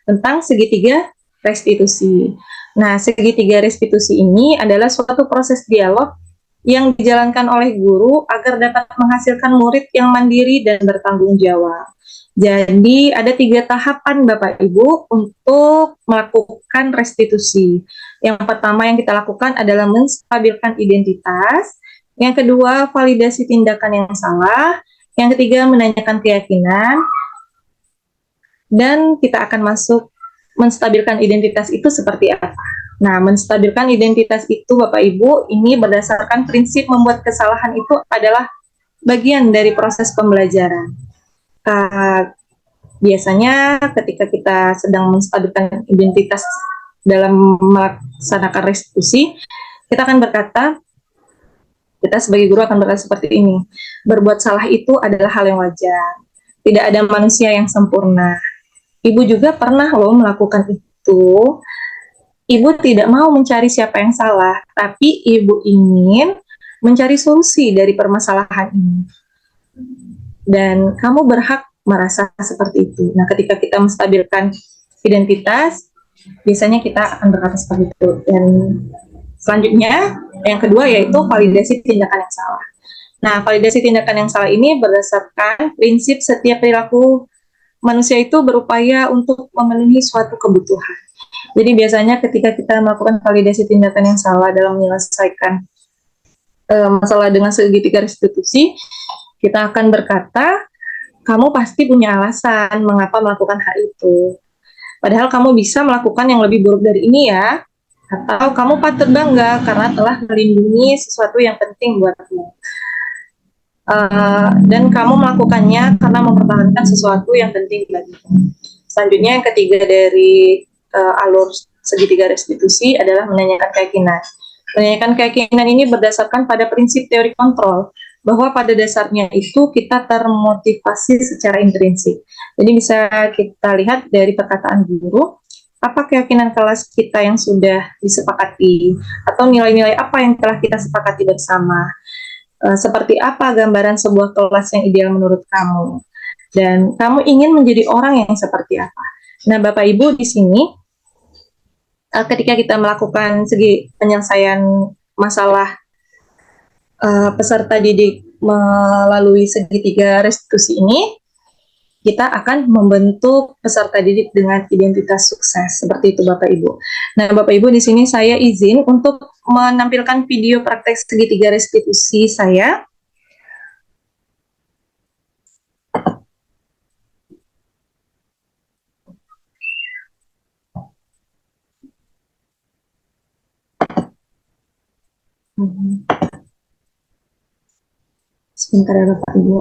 tentang segitiga restitusi. Nah, segitiga restitusi ini adalah suatu proses dialog yang dijalankan oleh guru agar dapat menghasilkan murid yang mandiri dan bertanggung jawab. Jadi, ada 3 tahapan Bapak Ibu untuk melakukan restitusi. Yang pertama yang kita lakukan adalah menstabilkan identitas. Yang kedua, validasi tindakan yang salah. Yang ketiga, menanyakan keyakinan. Dan kita akan masuk menstabilkan identitas itu seperti apa. Nah, menstabilkan identitas itu Bapak Ibu, ini berdasarkan prinsip membuat kesalahan itu adalah bagian dari proses pembelajaran. Biasanya ketika kita sedang menstabilkan identitas dalam melaksanakan restitusi, kita akan berkata, kita sebagai guru akan berkata seperti ini, berbuat salah itu adalah hal yang wajar. Tidak ada manusia yang sempurna. Ibu juga pernah loh melakukan itu. Ibu tidak mau mencari siapa yang salah, tapi ibu ingin mencari solusi dari permasalahan ini. Dan kamu berhak merasa seperti itu. Nah, ketika kita menstabilkan identitas, biasanya kita akan berkata seperti itu. Dan selanjutnya, yang kedua yaitu validasi tindakan yang salah. Nah, validasi tindakan yang salah ini berdasarkan prinsip setiap perilaku manusia itu berupaya untuk memenuhi suatu kebutuhan. Jadi biasanya ketika kita melakukan validasi tindakan yang salah dalam menyelesaikan masalah dengan segitiga restitusi, kita akan berkata, kamu pasti punya alasan mengapa melakukan hal itu. Padahal kamu bisa melakukan yang lebih buruk dari ini ya. Atau kamu patut bangga karena telah melindungi sesuatu yang penting buatmu. Dan kamu melakukannya karena mempertahankan sesuatu yang penting bagimu. Selanjutnya yang ketiga dari alur segitiga restitusi adalah menanyakan keyakinan. Menanyakan keyakinan ini berdasarkan pada prinsip teori kontrol, bahwa pada dasarnya itu kita termotivasi secara intrinsik. Jadi bisa kita lihat dari perkataan guru, apa keyakinan kelas kita yang sudah disepakati, atau nilai-nilai apa yang telah kita sepakati bersama. Seperti apa gambaran sebuah kelas yang ideal menurut kamu, dan kamu ingin menjadi orang yang seperti apa. Nah, Bapak Ibu di sini, ketika kita melakukan segi penyelesaian masalah peserta didik melalui segitiga restitusi ini, kita akan membentuk peserta didik dengan identitas sukses. Seperti itu Bapak Ibu. Nah Bapak Ibu, di sini saya izin untuk menampilkan video praktek segitiga restitusi saya. Sebentar ya Bapak Ibu.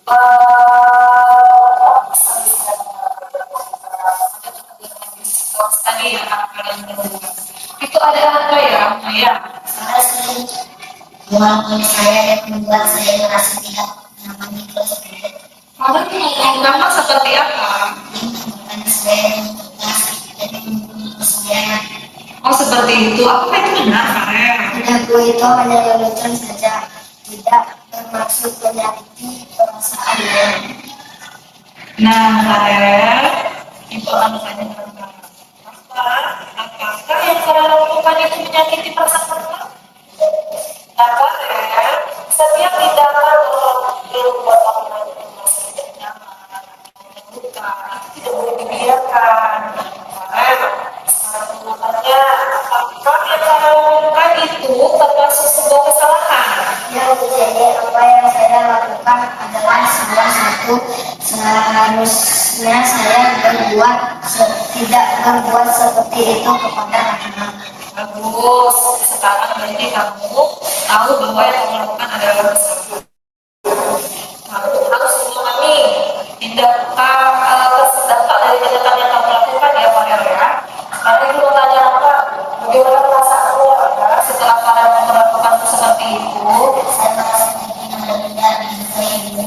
Tadi yang kalian dengar. Itu ada apa ya, Maya? Saya sering walaupun saya membuat saya merasa tidak nyaman di kelas tersebut. Lalu kamu seperti apa? Karena saya kelas dan mempunyai kesulitan. Oh seperti itu. Apakah itu benar, Farel? Aku itu hanya lelucon saja, tidak bermaksud menyakiti perasaan lain. Nah, Farel, Ibu akan bertanya tentang apakah yang Farel lakukan itu menyakiti perasaan orang? Nah, Farel, setiap tindakan yang membuat orang lain merasa tidak nyaman, bukan, itu tidak boleh dibiarkan. Farel, sekarang menggunakannya, apakah yang Farel lakukan itu termasuk sebuah kesalahan? Ya, jadi apa yang saya lakukan adalah satu seharusnya saya tidak berbuat seperti itu kepada anak-anak. Bagus, sekarang berarti kamu tahu bahwa yang kamu lakukan adalah kesalahan. Kamu harus memahami tindakan terdampak dari tindakan yang kamu lakukan ya Farel ya. Sekarang ibu mau tanya apa? Bagaimana perasaanmu ya setelah Farel memperlakukan seperti itu? Saya merasa dihina dan tidak dihargai.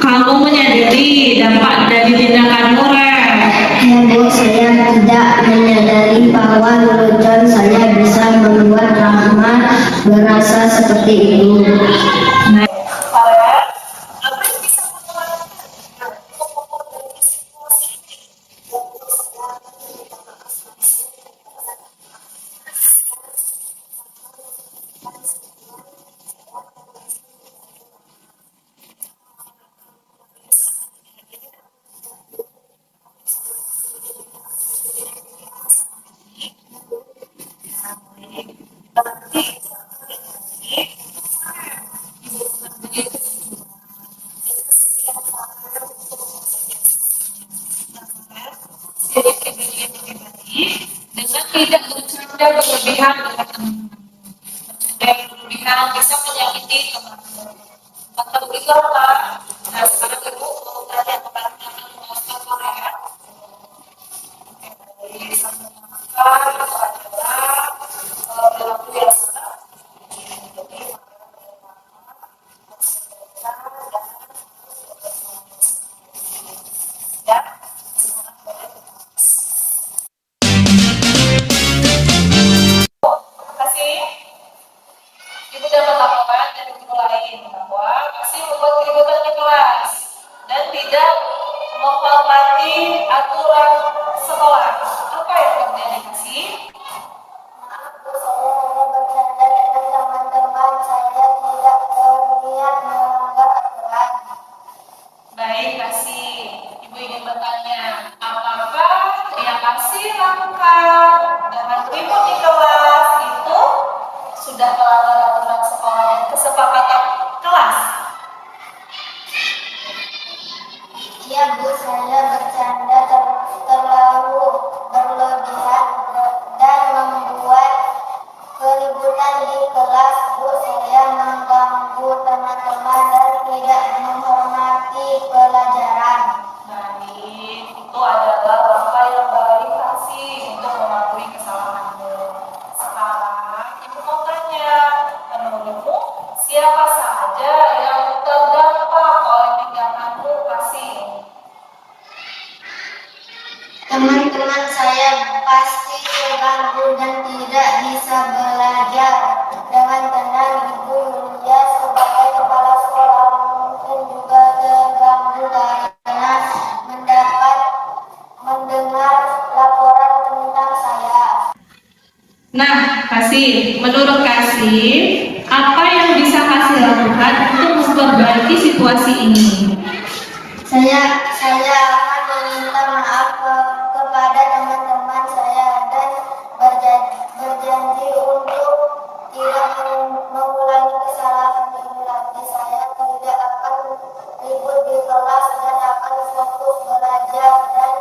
Kamu menyadari dampak dari tindakanmu, Rel? Ya Bu, saya tidak menyadari bahwa lelucon saya bisa membuat Rahmat merasa seperti itu. Farel, apa yang bisa kamu lakukan? Jadi pribadi yang pribadi dengan tidak bercanda berlebihan dengan teman-teman. Bercanda yang berlebihan bisa menyakiti teman-teman. Maka begitulah. Nah sekarang ibu mau tanya kepada teman-teman master Korea. Jadi sama masker itu adalah perilaku yang salah. Jadi ya. Kasih ibu dapat laporan dari guru lain bahwa masih membuat keributan di kelas dan tidak menghormati aturan sekolah. Apa yang terjadi kasih? Maaf Bu, saya hanya bercanda dengan teman-teman. Saya tidak berniat melanggar aturan. Baik kasih, ibu ingin bertanya, apakah yang kasih lakukan dengan ribut di kelas itu sudah melanggar aturan sekolah dan kesepakatan kelas? Iya Bu, saya bercanda terlalu berlebihan dan membuat keributan di kelas. Bu, saya mengganggu teman-teman dan tidak menghormati pelajaran. Baik, itu adalah langkah yang baik kasih untuk mengakui kesalahanmu. Sekarang ibu mau tanya, menurutmu siapa saja yang terdampak oleh tindakanmu kasih? Teman-teman saya pasti terganggu dan tidak bisa belajar dengan tenang. Ibu Yulia sebagai kepala sekolah mungkin juga terganggu karena mendengar laporan tentang saya. Nah, kasih, menurut kasih, apa yang bisa kasih lakukan untuk memperbaiki situasi ini? Saya akan meminta maaf kepada teman-teman saya dan berjanji untuk tidak mengulangi kesalahan ini lagi. Saya tidak akan ribut di kelas dan akan fokus belajar dan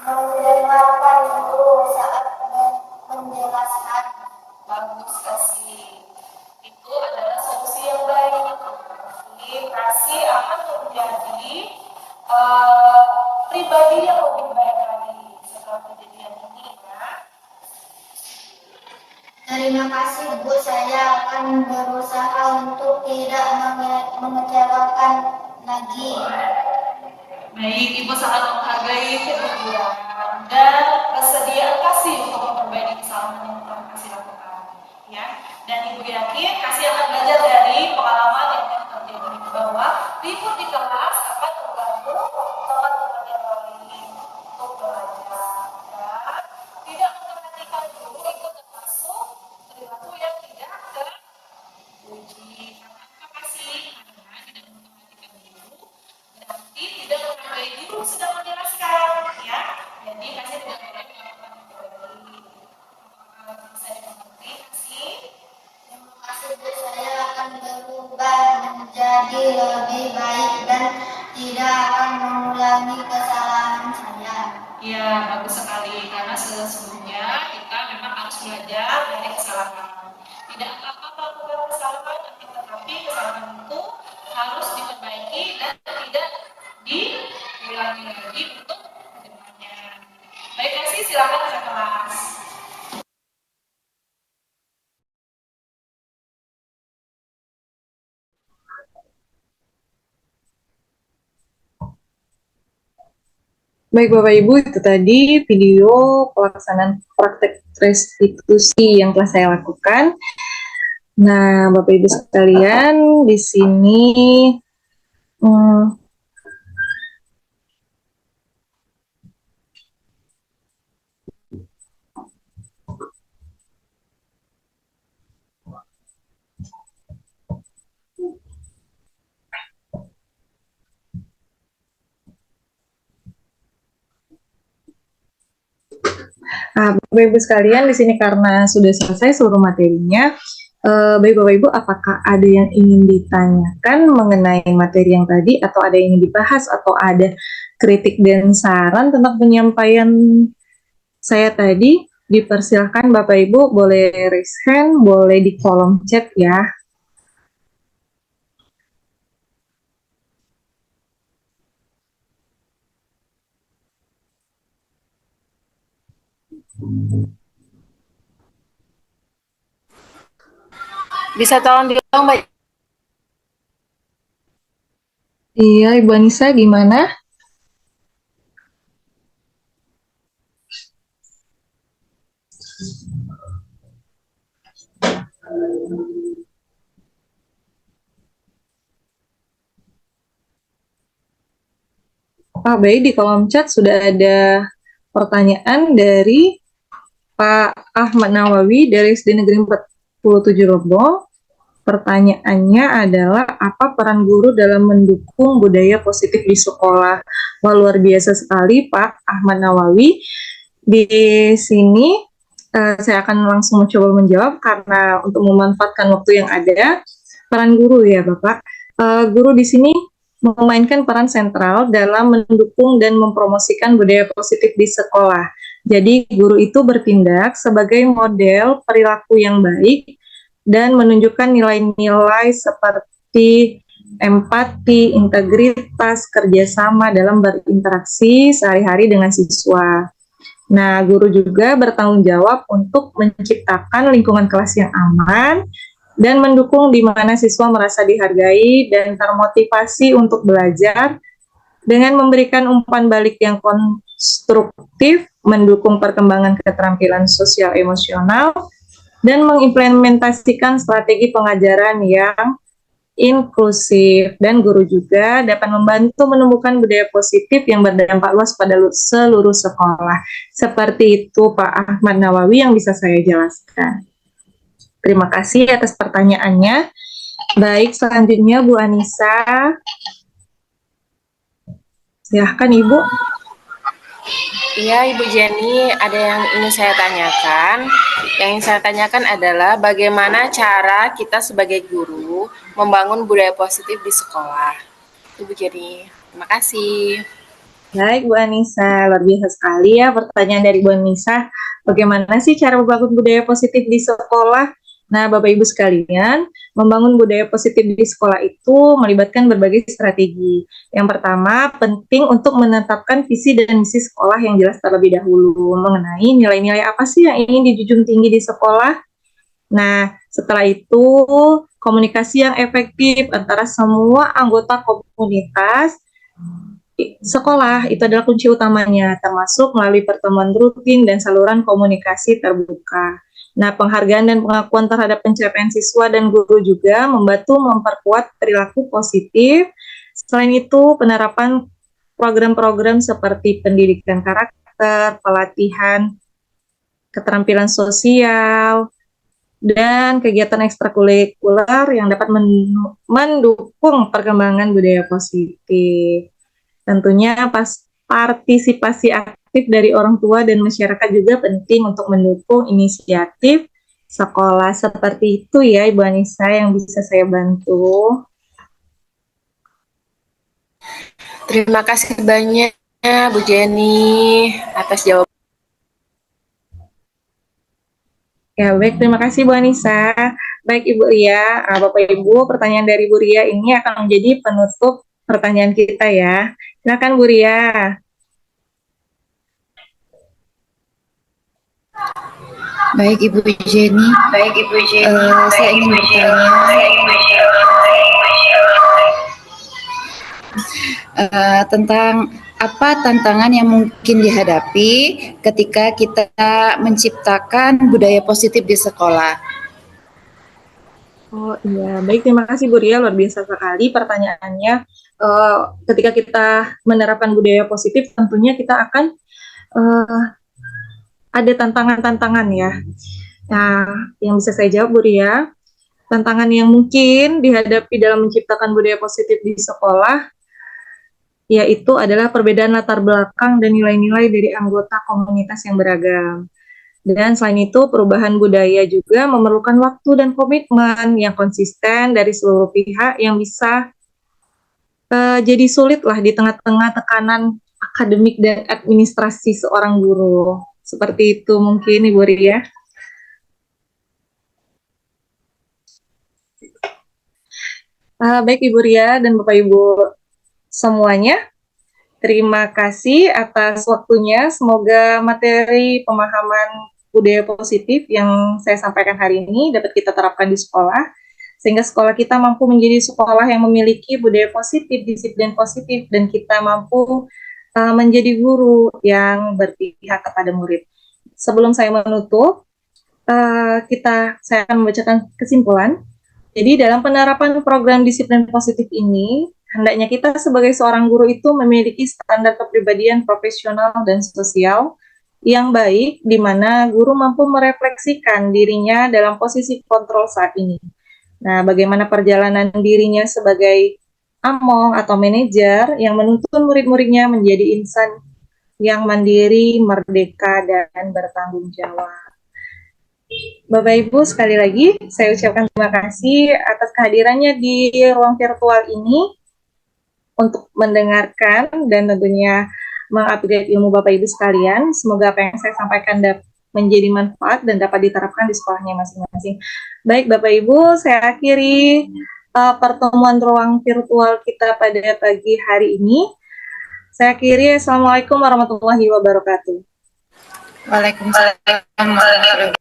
mendengarkan guru saat menjelaskan. Bagus kasih. Itu adalah solusi yang baik. pribadi yang lebih baik lagi setelah kejadian ini ya. Terima kasih Bu, saya akan berusaha untuk tidak mengecewakan lagi. Baik, Ibu sangat menghargai kejujuran dan kesediaan kasih untuk memperbaiki kesalahan yang telah kasih lakukan. Ya, dan Ibu yakin kasih akan belajar dari pengalaman yang telah terjadi, bahwa ribut di kelas akan mengganggu teman-teman yang lain untuk belajar. Dan tidak memperhatikan guru itu termasuk perilaku yang tidak terpuji. Terima kasih karena tidak memperhatikan guru, berarti tidak menghargai guru sedang menjelaskan, ya. Jadi kasih tidak boleh melakukan itu lagi. Bisa dimengerti kasih? Terima kasih Bu, saya akan berubah menjadi lebih baik dan tidak akan mengulangi kesalahan saya. Ya, bagus sekali. Karena sesungguhnya kita memang harus belajar dari kesalahan. Tidak apa-apa melakukan kesalahan, tetapi kesalahan itu harus diperbaiki dan tidak diulangi lagi untuk kedepannya. Baik, kasih silakan ke kelas. Baik Bapak Ibu, itu tadi video pelaksanaan praktek restitusi yang telah saya lakukan. Nah, Bapak Ibu sekalian, di sini Bapak Ibu sekalian, di sini karena sudah selesai seluruh materinya, baik Bapak Ibu, apakah ada yang ingin ditanyakan mengenai materi yang tadi, atau ada yang ingin dibahas, atau ada kritik dan saran tentang penyampaian saya tadi? Dipersilahkan Bapak Ibu, boleh raise hand, boleh di kolom chat ya. Bisa tolong diulang, Mbak? Iya, Ibu Anissa gimana? Baik, di kolom chat sudah ada pertanyaan dari Pak Ahmad Nawawi dari SD Negeri 47 Robo. Pertanyaannya adalah, apa peran guru dalam mendukung budaya positif di sekolah? Wah, luar biasa sekali Pak Ahmad Nawawi. Di sini saya akan langsung mencoba menjawab karena untuk memanfaatkan waktu yang ada. Peran guru ya Bapak. Guru di sini memainkan peran sentral dalam mendukung dan mempromosikan budaya positif di sekolah. Jadi guru itu bertindak sebagai model perilaku yang baik dan menunjukkan nilai-nilai seperti empati, integritas, kerjasama dalam berinteraksi sehari-hari dengan siswa. Nah, guru juga bertanggung jawab untuk menciptakan lingkungan kelas yang aman dan mendukung di mana siswa merasa dihargai dan termotivasi untuk belajar dengan memberikan umpan balik yang konstruktif, mendukung perkembangan keterampilan sosial emosional, dan mengimplementasikan strategi pengajaran yang inklusif. Dan guru juga dapat membantu menemukan budaya positif yang berdampak luas pada seluruh sekolah. Seperti itu Pak Ahmad Nawawi yang bisa saya jelaskan. Terima kasih atas pertanyaannya. Baik, selanjutnya Bu Anissa. Silahkan Ibu. Iya, Ibu Jenny, ada yang ingin saya tanyakan. Yang ingin saya tanyakan adalah bagaimana cara kita sebagai guru membangun budaya positif di sekolah. Ibu Jenny, terima kasih. Baik Bu Anissa, luar biasa sekali ya pertanyaan dari Bu Anissa. Bagaimana sih cara membangun budaya positif di sekolah? Nah, Bapak Ibu sekalian, membangun budaya positif di sekolah itu melibatkan berbagai strategi. Yang pertama, penting untuk menetapkan visi dan misi sekolah yang jelas terlebih dahulu mengenai nilai-nilai apa sih yang ingin dijunjung tinggi di sekolah. Nah, setelah itu komunikasi yang efektif antara semua anggota komunitas sekolah itu adalah kunci utamanya, termasuk melalui pertemuan rutin dan saluran komunikasi terbuka. Nah, penghargaan dan pengakuan terhadap pencapaian siswa dan guru juga membantu memperkuat perilaku positif. Selain itu, penerapan program-program seperti pendidikan karakter, pelatihan keterampilan sosial, dan kegiatan ekstrakurikuler yang dapat mendukung perkembangan budaya positif. Tentunya partisipasi aktif dari orang tua dan masyarakat juga penting untuk mendukung inisiatif sekolah seperti itu ya Ibu Anissa yang bisa saya bantu. Terima kasih banyak Bu Jenny atas jawaban. Ya baik, terima kasih Bu Anissa. Baik Ibu Ria, Bapak Ibu, pertanyaan dari Bu Ria ini akan menjadi penutup pertanyaan kita ya. Silakan Bu Ria. Baik Ibu Jenny, saya ingin bertanya tentang apa tantangan yang mungkin dihadapi ketika kita menciptakan budaya positif di sekolah. Oh iya, baik terima kasih Bu Ria, luar biasa sekali pertanyaannya. Ketika kita menerapkan budaya positif, tentunya kita akan ada tantangan-tantangan ya. Nah, yang bisa saya jawab Bu Ria, tantangan yang mungkin dihadapi dalam menciptakan budaya positif di sekolah, yaitu adalah perbedaan latar belakang dan nilai-nilai dari anggota komunitas yang beragam. Dan selain itu, perubahan budaya juga memerlukan waktu dan komitmen yang konsisten dari seluruh pihak yang bisa jadi sulit lah di tengah-tengah tekanan akademik dan administrasi seorang guru. Seperti itu mungkin Ibu Ria. Baik Ibu Ria dan Bapak Ibu semuanya, terima kasih atas waktunya. Semoga materi pemahaman budaya positif yang saya sampaikan hari ini dapat kita terapkan di sekolah, sehingga sekolah kita mampu menjadi sekolah yang memiliki budaya positif, disiplin positif, dan kita mampu menjadi guru yang berpihak kepada murid. Sebelum saya menutup, saya akan membacakan kesimpulan. Jadi dalam penerapan program disiplin positif ini, hendaknya kita sebagai seorang guru itu memiliki standar kepribadian profesional dan sosial yang baik, di mana guru mampu merefleksikan dirinya dalam posisi kontrol saat ini. Nah, bagaimana perjalanan dirinya sebagai among atau manajer yang menuntun murid-muridnya menjadi insan yang mandiri, merdeka, dan bertanggung jawab. Bapak Ibu, sekali lagi saya ucapkan terima kasih atas kehadirannya di ruang virtual ini untuk mendengarkan dan tentunya mengupgrade ilmu Bapak Ibu sekalian. Semoga apa yang saya sampaikan menjadi manfaat dan dapat diterapkan di sekolahnya masing-masing. Baik Bapak Ibu, saya akhiri pertemuan ruang virtual kita pada pagi hari ini. Saya akhiri, Assalamualaikum warahmatullahi wabarakatuh. Waalaikumsalam warahmatullahi wabarakatuh.